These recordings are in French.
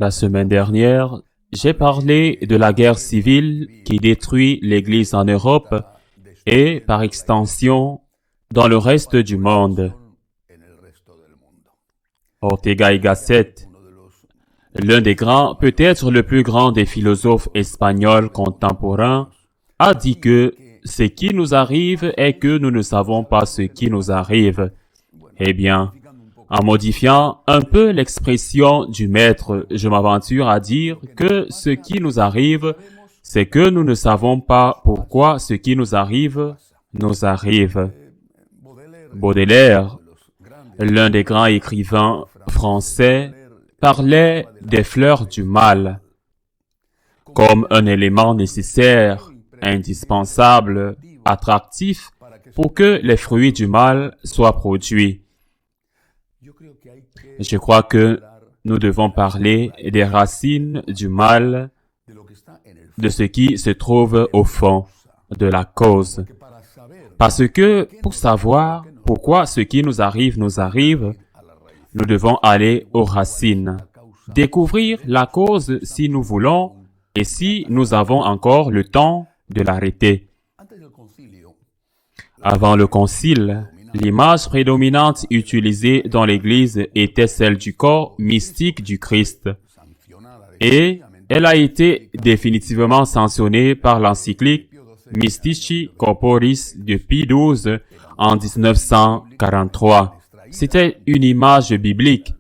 La semaine dernière, j'ai parlé de la guerre civile qui détruit l'Église en Europe et, par extension, dans le reste du monde. Ortega y Gasset, l'un des grands, peut-être le plus grand des philosophes espagnols contemporains, a dit que ce qui nous arrive est que nous ne savons pas ce qui nous arrive. Eh bien, en modifiant un peu l'expression du maître, je m'aventure à dire que ce qui nous arrive, c'est que nous ne savons pas pourquoi ce qui nous arrive, nous arrive. Baudelaire, l'un des grands écrivains français, parlait des fleurs du mal comme un élément nécessaire, indispensable, attractif pour que les fruits du mal soient produits. Je crois que nous devons parler des racines du mal, de ce qui se trouve au fond, de la cause. Parce que pour savoir pourquoi ce qui nous arrive, nous devons aller aux racines, découvrir la cause si nous voulons et si nous avons encore le temps de l'arrêter. Avant le concile, l'image prédominante utilisée dans l'Église était celle du corps mystique du Christ. Et elle a été définitivement sanctionnée par l'encyclique Mystici Corporis de Pie XII en 1943. C'était une image biblique,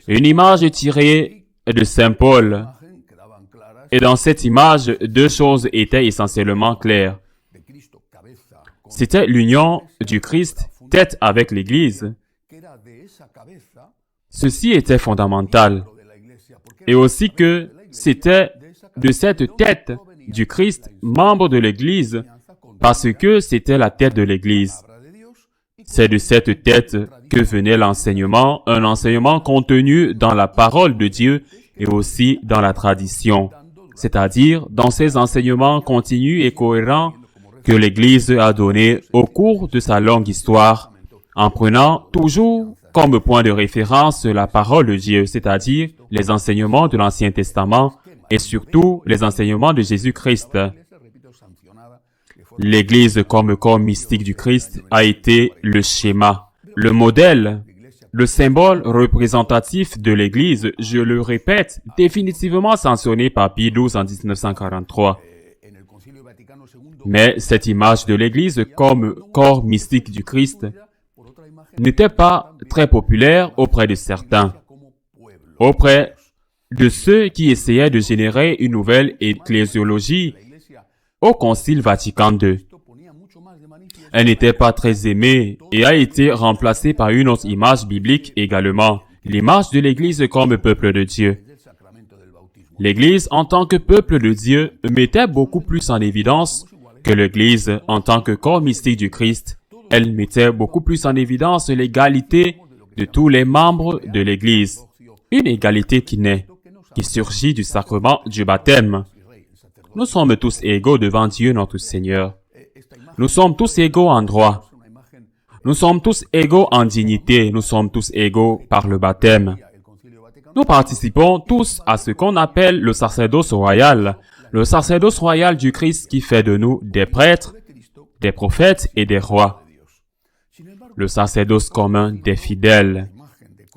une image tirée de Saint Paul. Et dans cette image, deux choses étaient essentiellement claires. C'était l'union du Christ tête avec l'Église. Ceci était fondamental. Et aussi que c'était de cette tête du Christ, membre de l'Église, parce que c'était la tête de l'Église. C'est de cette tête que venait l'enseignement, un enseignement contenu dans la parole de Dieu et aussi dans la tradition, c'est-à-dire dans ces enseignements continus et cohérents que l'Église a donnés au cours de sa longue histoire, en prenant toujours comme point de référence la parole de Dieu, c'est-à-dire les enseignements de l'Ancien Testament et surtout les enseignements de Jésus-Christ. L'Église comme corps mystique du Christ a été le schéma, le modèle, le symbole représentatif de l'Église, je le répète, définitivement sanctionné par Pie XII en 1943. Mais cette image de l'Église comme corps mystique du Christ n'était pas très populaire auprès de certains, auprès de ceux qui essayaient de générer une nouvelle ecclésiologie au Concile Vatican II. Elle n'était pas très aimée et a été remplacée par une autre image biblique également, l'image de l'Église comme peuple de Dieu. L'Église en tant que peuple de Dieu mettait beaucoup plus en évidence que l'Église en tant que corps mystique du Christ. Elle mettait beaucoup plus en évidence l'égalité de tous les membres de l'Église. Une égalité qui surgit du sacrement du baptême. Nous sommes tous égaux devant Dieu notre Seigneur. Nous sommes tous égaux en droit. Nous sommes tous égaux en dignité. Nous sommes tous égaux par le baptême. Nous participons tous à ce qu'on appelle le sacerdoce royal du Christ qui fait de nous des prêtres, des prophètes et des rois. Le sacerdoce commun des fidèles.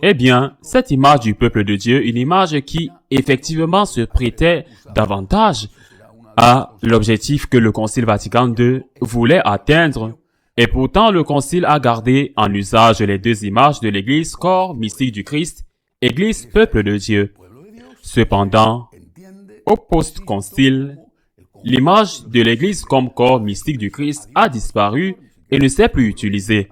Eh bien, cette image du peuple de Dieu, une image qui effectivement se prêtait davantage à l'objectif que le Concile Vatican II voulait atteindre, et pourtant le Concile a gardé en usage les deux images de l'Église, corps mystique du Christ, Église, peuple de Dieu. Cependant, au post-concile, l'image de l'Église comme corps mystique du Christ a disparu et ne s'est plus utilisée.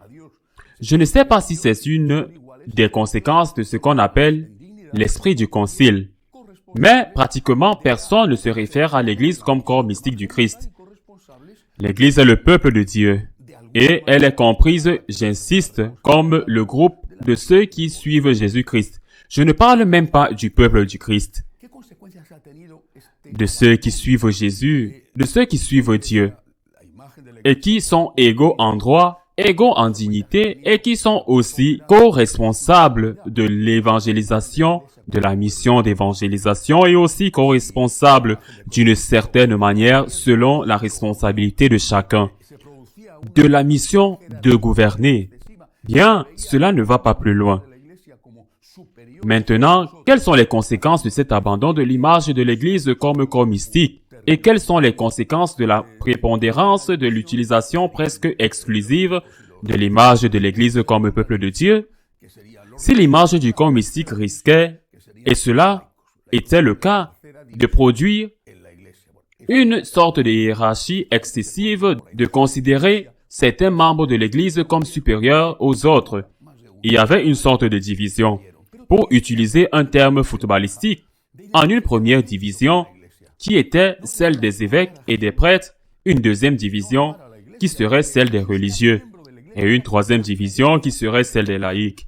Je ne sais pas si c'est une des conséquences de ce qu'on appelle l'esprit du concile. Mais pratiquement personne ne se réfère à l'Église comme corps mystique du Christ. L'Église est le peuple de Dieu et elle est comprise, j'insiste, comme le groupe de ceux qui suivent Jésus-Christ. Je ne parle même pas du peuple du Christ, de ceux qui suivent Jésus, de ceux qui suivent Dieu et qui sont égaux en droit, égaux en dignité et qui sont aussi co-responsables de l'évangélisation de la mission d'évangélisation et aussi co-responsable d'une certaine manière selon la responsabilité de chacun. De la mission de gouverner. Bien, cela ne va pas plus loin. Maintenant, quelles sont les conséquences de cet abandon de l'image de l'Église comme corps mystique? Et quelles sont les conséquences de la prépondérance de l'utilisation presque exclusive de l'image de l'Église comme peuple de Dieu? Si l'image du corps mystique risquait, et cela était le cas, de produire une sorte de hiérarchie excessive, de considérer certains membres de l'Église comme supérieurs aux autres, il y avait une sorte de division. Pour utiliser un terme footballistique, en une première division, qui était celle des évêques et des prêtres, une deuxième division, qui serait celle des religieux, et une troisième division, qui serait celle des laïcs.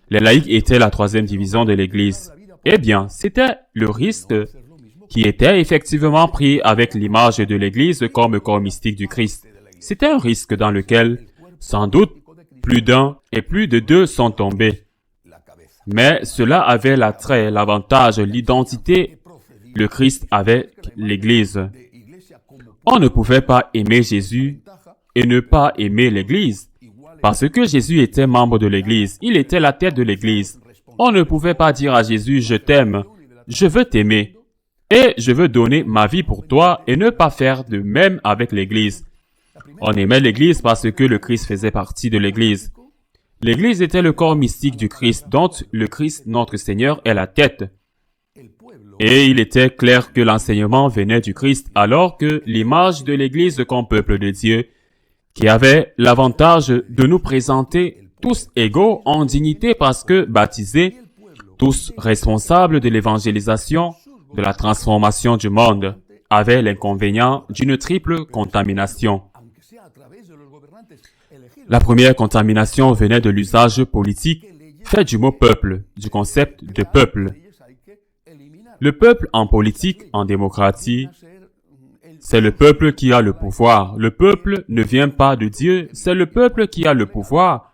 Les laïcs étaient la troisième division de l'Église. Eh bien, c'était le risque qui était effectivement pris avec l'image de l'Église comme corps mystique du Christ. C'était un risque dans lequel, sans doute, plus d'un et plus de deux sont tombés. Mais cela avait l'attrait, l'avantage, l'identité, le Christ avec l'Église. On ne pouvait pas aimer Jésus et ne pas aimer l'Église, parce que Jésus était membre de l'Église, il était la tête de l'Église. On ne pouvait pas dire à Jésus, je t'aime, je veux t'aimer, et je veux donner ma vie pour toi et ne pas faire de même avec l'Église. On aimait l'Église parce que le Christ faisait partie de l'Église. L'Église était le corps mystique du Christ, dont le Christ, notre Seigneur, est la tête. Et il était clair que l'enseignement venait du Christ, alors que l'image de l'Église comme peuple de Dieu, qui avait l'avantage de nous présenter tous égaux en dignité parce que baptisés, tous responsables de l'évangélisation, de la transformation du monde, avait l'inconvénient d'une triple contamination. La première contamination venait de l'usage politique fait du mot peuple, du concept de peuple. Le peuple en politique, en démocratie, c'est le peuple qui a le pouvoir. Le peuple ne vient pas de Dieu, c'est le peuple qui a le pouvoir.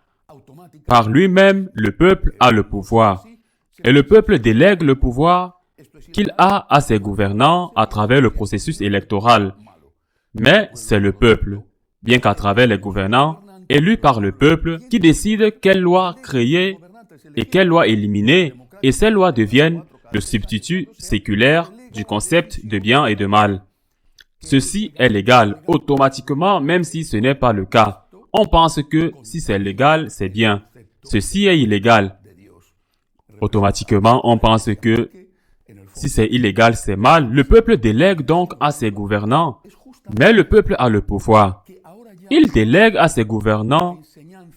Par lui-même, le peuple a le pouvoir. Et le peuple délègue le pouvoir qu'il a à ses gouvernants à travers le processus électoral. Mais c'est le peuple, bien qu'à travers les gouvernants, élus par le peuple, qui décide quelles lois créer et quelles lois éliminer, et ces lois deviennent le substitut séculaire du concept de bien et de mal. Ceci est légal automatiquement, même si ce n'est pas le cas. On pense que si c'est légal, c'est bien. Ceci est illégal. Automatiquement, on pense que si c'est illégal, c'est mal. Le peuple délègue donc à ses gouvernants, mais le peuple a le pouvoir. Il délègue à ses gouvernants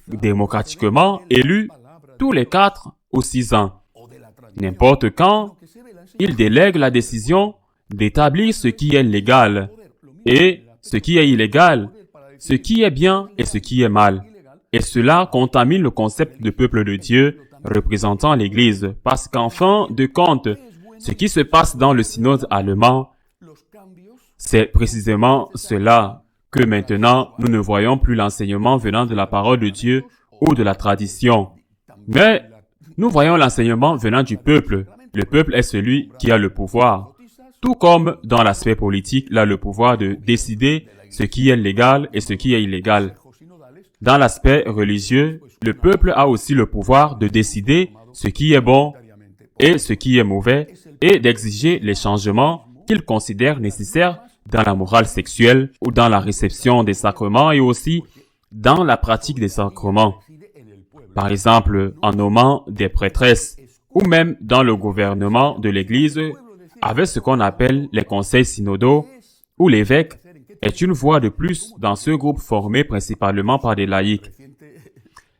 démocratiquement élus tous les 4 ou 6 ans. N'importe quand, il délègue la décision d'établir ce qui est légal et ce qui est illégal, ce qui est bien et ce qui est mal. Et cela contamine le concept de peuple de Dieu représentant l'Église, parce qu'en fin de compte, ce qui se passe dans le synode allemand, c'est précisément cela, que maintenant, nous ne voyons plus l'enseignement venant de la parole de Dieu ou de la tradition. Mais nous voyons l'enseignement venant du peuple. Le peuple est celui qui a le pouvoir. Tout comme dans l'aspect politique, il a le pouvoir de décider ce qui est légal et ce qui est illégal. Dans l'aspect religieux, le peuple a aussi le pouvoir de décider ce qui est bon et ce qui est mauvais et d'exiger les changements qu'il considère nécessaires dans la morale sexuelle ou dans la réception des sacrements et aussi dans la pratique des sacrements. Par exemple, en nommant des prêtresses ou même dans le gouvernement de l'Église avec ce qu'on appelle les conseils synodaux où l'évêque est une voix de plus dans ce groupe formé principalement par des laïcs.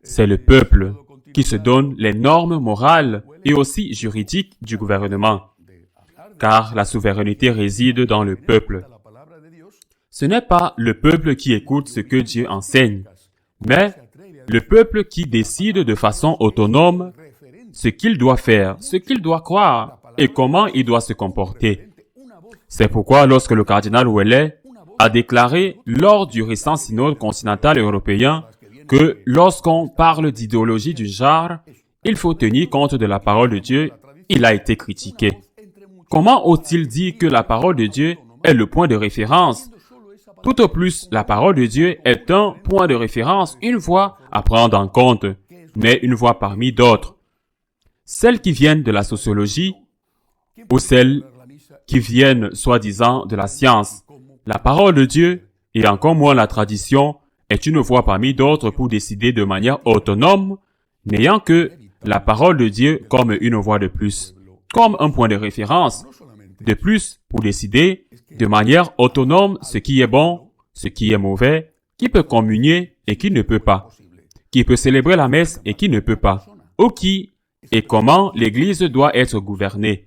C'est le peuple qui se donne les normes morales et aussi juridiques du gouvernement, car la souveraineté réside dans le peuple. Ce n'est pas le peuple qui écoute ce que Dieu enseigne, mais le peuple qui décide de façon autonome ce qu'il doit faire, ce qu'il doit croire et comment il doit se comporter. C'est pourquoi lorsque le cardinal Ouellet a déclaré lors du récent synode continental européen que lorsqu'on parle d'idéologie du genre, il faut tenir compte de la parole de Dieu il a été critiqué. Comment ose-t-il dire que la parole de Dieu est le point de référence? Tout au plus, la parole de Dieu est un point de référence, une voie à prendre en compte, mais une voie parmi d'autres. Celles qui viennent de la sociologie ou celles qui viennent, soi-disant, de la science. La parole de Dieu, et encore moins la tradition, est une voie parmi d'autres pour décider de manière autonome, n'ayant que la parole de Dieu comme une voie de plus, comme un point de référence de plus pour décider de manière autonome ce qui est bon, ce qui est mauvais, qui peut communier et qui ne peut pas, qui peut célébrer la messe et qui ne peut pas, ou qui et comment l'Église doit être gouvernée.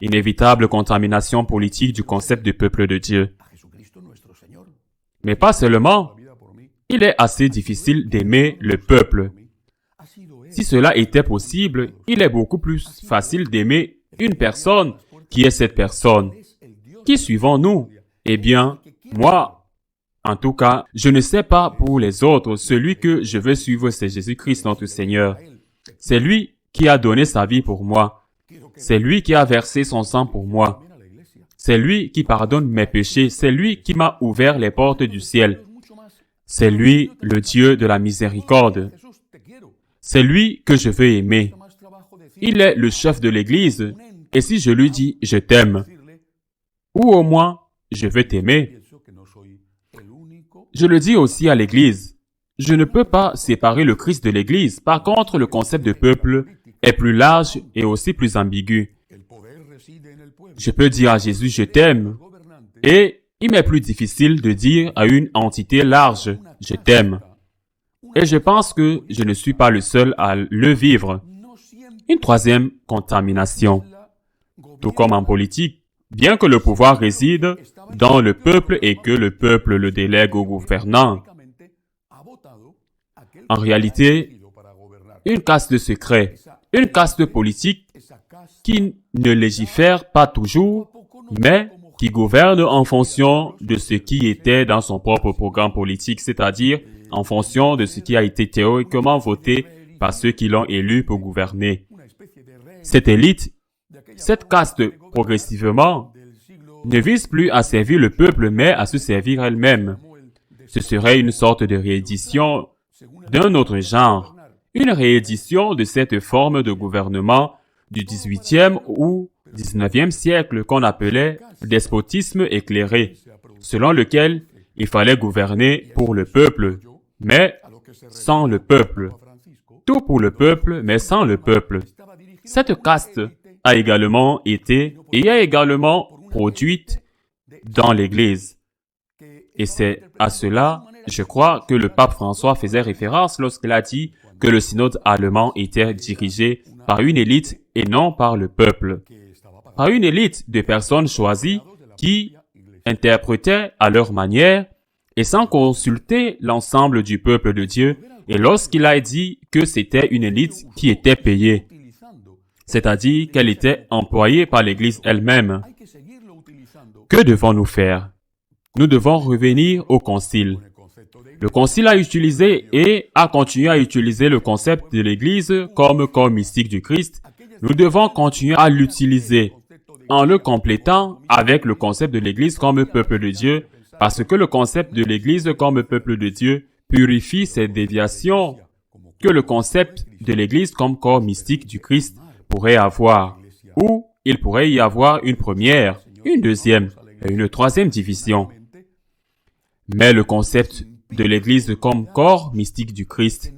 Inévitable contamination politique du concept du peuple de Dieu. Mais pas seulement, il est assez difficile d'aimer le peuple. Si cela était possible, il est beaucoup plus facile d'aimer une personne qui est cette personne. Qui suivons-nous? Eh bien, moi, en tout cas, je ne sais pas pour les autres, celui que je veux suivre, c'est Jésus-Christ notre Seigneur. C'est lui qui a donné sa vie pour moi. C'est lui qui a versé son sang pour moi. C'est lui qui pardonne mes péchés. C'est lui qui m'a ouvert les portes du ciel. C'est lui, le Dieu de la miséricorde. C'est lui que je veux aimer. Il est le chef de l'Église. Et si je lui dis « je t'aime », ou au moins « je veux t'aimer », je le dis aussi à l'Église. Je ne peux pas séparer le Christ de l'Église. Par contre, le concept de peuple est plus large et aussi plus ambigu. Je peux dire à Jésus « je t'aime » et il m'est plus difficile de dire à une entité large « je t'aime ». Et je pense que je ne suis pas le seul à le vivre. Une troisième contamination. Tout comme en politique, bien que le pouvoir réside dans le peuple et que le peuple le délègue aux gouvernants, en réalité, une caste secret, une caste politique qui ne légifère pas toujours, mais qui gouverne en fonction de ce qui était dans son propre programme politique, c'est-à-dire en fonction de ce qui a été théoriquement voté par ceux qui l'ont élu pour gouverner. Cette élite, cette caste, progressivement, ne vise plus à servir le peuple, mais à se servir elle-même. Ce serait une sorte de réédition d'un autre genre, une réédition de cette forme de gouvernement du XVIIIe ou XIXe siècle qu'on appelait despotisme éclairé, selon lequel il fallait gouverner pour le peuple, mais sans le peuple. Tout pour le peuple, mais sans le peuple. Cette caste a également été et est également produite dans l'Église. Et c'est à cela, je crois, que le pape François faisait référence lorsqu'il a dit que le synode allemand était dirigé par une élite et non par le peuple. Par une élite de personnes choisies qui interprétaient à leur manière et sans consulter l'ensemble du peuple de Dieu. Et lorsqu'il a dit que c'était une élite qui était payée, c'est-à-dire qu'elle était employée par l'Église elle-même, que devons-nous faire? Nous devons revenir au Concile. Le Concile a utilisé et a continué à utiliser le concept de l'Église comme corps mystique du Christ. Nous devons continuer à l'utiliser en le complétant avec le concept de l'Église comme peuple de Dieu, parce que le concept de l'Église comme peuple de Dieu purifie ces déviations que le concept de l'Église comme corps mystique du Christ pourrait avoir, ou il pourrait y avoir une première, une deuxième et une troisième division. Mais le concept de l'Église comme corps mystique du Christ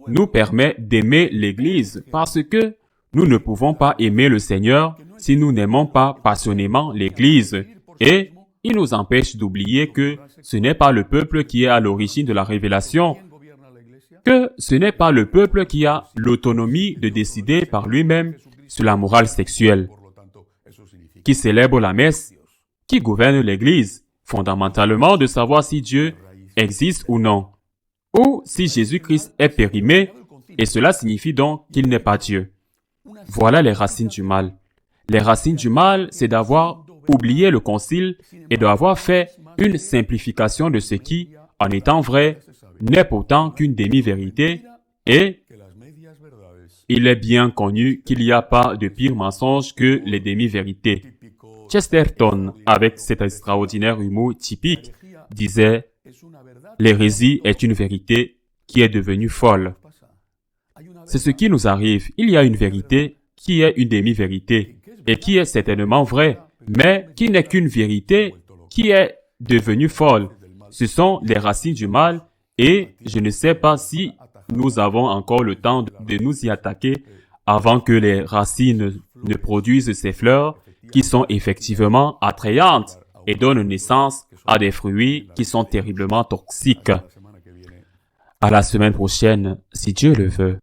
nous permet d'aimer l'Église parce que nous ne pouvons pas aimer le Seigneur si nous n'aimons pas passionnément l'Église. Et il nous empêche d'oublier que ce n'est pas le peuple qui est à l'origine de la révélation, que ce n'est pas le peuple qui a l'autonomie de décider par lui-même sur la morale sexuelle, qui célèbre la messe, qui gouverne l'Église, fondamentalement de savoir si Dieu existe ou non, ou si Jésus-Christ est périmé, et cela signifie donc qu'il n'est pas Dieu. Voilà les racines du mal. Les racines du mal, c'est d'avoir oublié le concile et d'avoir fait une simplification de ce qui, en étant vrai, n'est pourtant qu'une demi-vérité et il est bien connu qu'il n'y a pas de pire mensonge que les demi-vérités. Chesterton, avec cet extraordinaire humour typique, disait « L'hérésie est une vérité qui est devenue folle ». C'est ce qui nous arrive. Il y a une vérité qui est une demi-vérité et qui est certainement vraie, mais qui n'est qu'une vérité qui est devenue folle. Ce sont les racines du mal et je ne sais pas si nous avons encore le temps de nous y attaquer avant que les racines ne produisent ces fleurs qui sont effectivement attrayantes et donnent naissance à des fruits qui sont terriblement toxiques. À la semaine prochaine, si Dieu le veut.